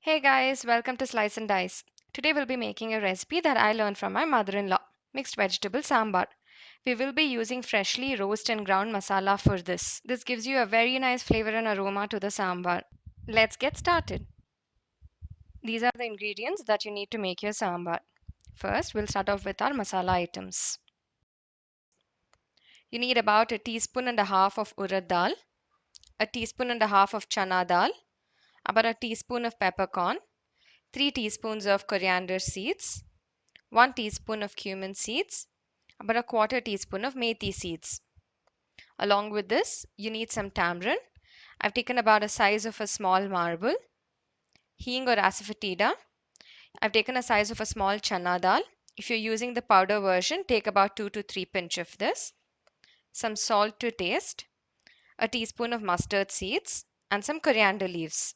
Hey guys, welcome to Slice and Dice. Today we'll be making a recipe that I learned from my mother-in-law, mixed vegetable sambar. We will be using freshly roasted and ground masala for this. This gives you a very nice flavor and aroma to the sambar. Let's get started. These are the ingredients that you need to make your sambar. First, we'll start off with our masala items. You need about a teaspoon and a half of urad dal, a teaspoon and a half of chana dal, about a teaspoon of peppercorn, 3 teaspoons of coriander seeds, 1 teaspoon of cumin seeds, about a quarter teaspoon of methi seeds. Along with this, you need some tamarind. I've taken about a size of a small marble. Hing or asafoetida. I've taken a size of a small chana dal. If you're using the powder version, take about 2 to 3 pinch of this. Some salt to taste. A teaspoon of mustard seeds and some coriander leaves.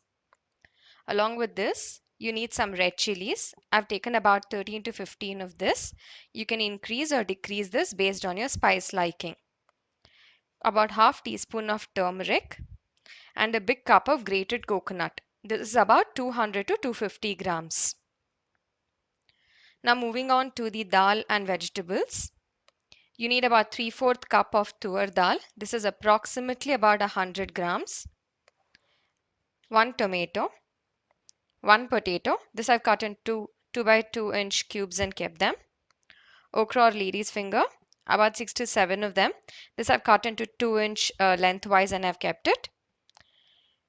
Along with this, you need some red chilies. I've taken about 13 to 15 of this. You can increase or decrease this based on your spice liking. About half teaspoon of turmeric and a big cup of grated coconut. This is about 200 to 250 grams. Now moving on to the dal and vegetables. You need about 3/4 cup of tur dal. This is approximately about 100 grams. 1 tomato. 1 potato. This I've cut into 2 by 2 inch cubes and kept them. Okra or lady's finger, about 6 to 7 of them. This I've cut into 2-inch lengthwise and I've kept it.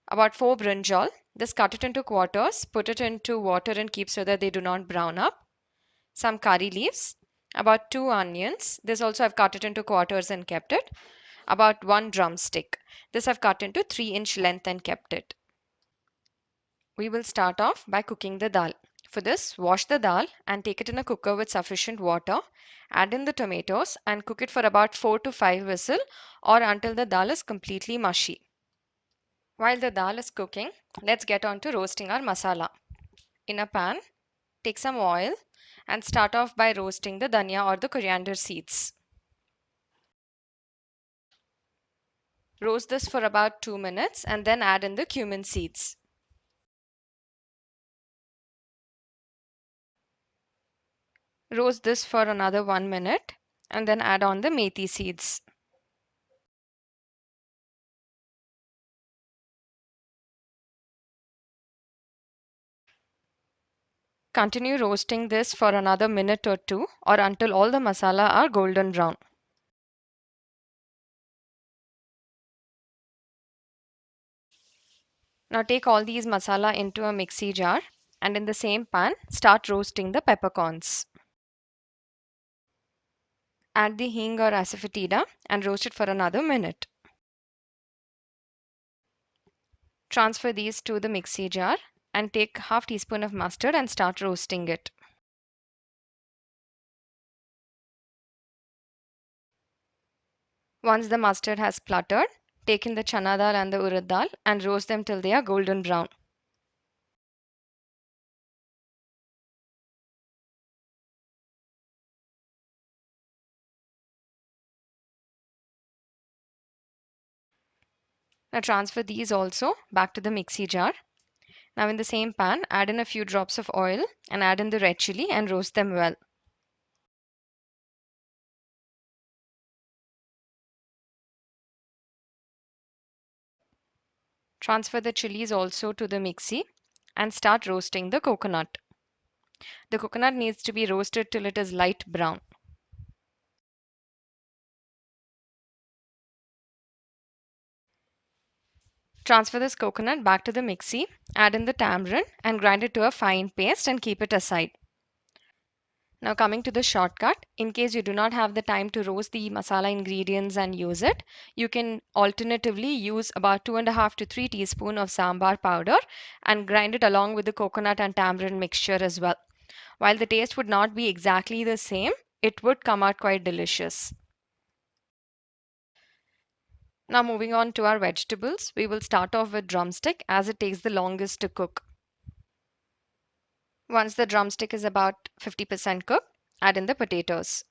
About 4 brinjal. This cut it into quarters, put it into water and keep so that they do not brown up. Some curry leaves. About 2 onions. This also I've cut it into quarters and kept it. About 1 drumstick. This I've cut into 3-inch length and kept it. We will start off by cooking the dal. For this, wash the dal and take it in a cooker with sufficient water. Add in the tomatoes and cook it for about 4 to 5 whistles or until the dal is completely mushy. While the dal is cooking, let's get on to roasting our masala. In a pan, take some oil and start off by roasting the dhania or the coriander seeds. Roast this for about 2 minutes and then add in the cumin seeds. Roast this for another 1 minute and then add on the methi seeds. Continue roasting this for another minute or two or until all the masala are golden brown. Now take all these masala into a mixie jar and in the same pan start roasting the peppercorns. Add the hing or asafoetida and roast it for another minute. Transfer these to the mixie jar and take half teaspoon of mustard and start roasting it. Once the mustard has spluttered, take in the chana dal and the urad dal and roast them till they are golden brown. Now transfer these also back to the mixie jar. Now in the same pan, add in a few drops of oil and add in the red chili and roast them well. Transfer the chilies also to the mixie and start roasting the coconut. The coconut needs to be roasted till it is light brown. Transfer this coconut back to the mixie, add in the tamarind and grind it to a fine paste and keep it aside. Now coming to the shortcut, in case you do not have the time to roast the masala ingredients and use it, you can alternatively use about 2.5 to 3 teaspoons of sambar powder and grind it along with the coconut and tamarind mixture as well. While the taste would not be exactly the same, it would come out quite delicious. Now moving on to our vegetables, we will start off with drumstick as it takes the longest to cook. Once the drumstick is about 50% cooked, add in the potatoes.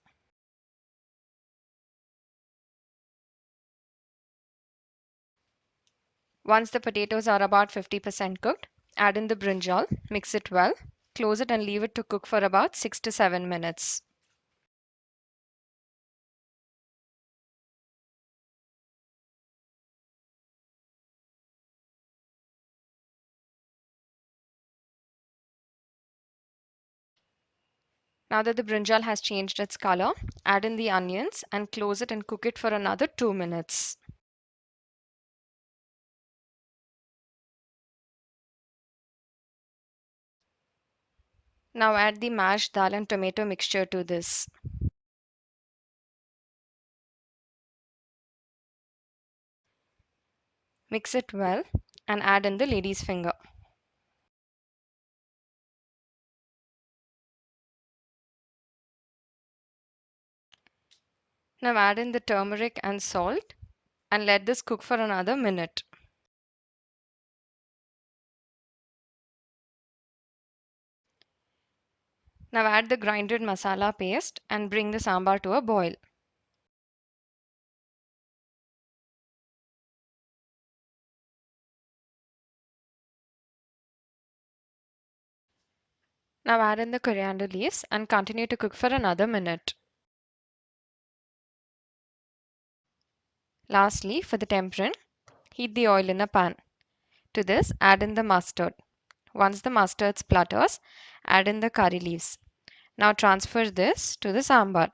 Once the potatoes are about 50% cooked, Add in the brinjal, mix it well, close it and leave it to cook for about 6 to 7 minutes. Now that the brinjal has changed its color, add in the onions and close it and cook it for another 2 minutes. Now add the mashed dal and tomato mixture to this. Mix it well and add in the lady's finger. Now add in the turmeric and salt and let this cook for another minute. Now add the grinded masala paste and bring the sambar to a boil. Now add in the coriander leaves and continue to cook for another minute. Lastly, for the tempering, heat the oil in a pan. To this, add in the mustard. Once the mustard splutters, add in the curry leaves. Now transfer this to the sambar.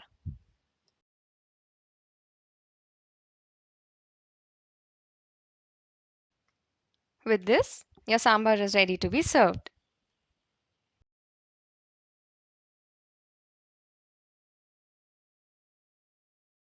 With this, your sambar is ready to be served.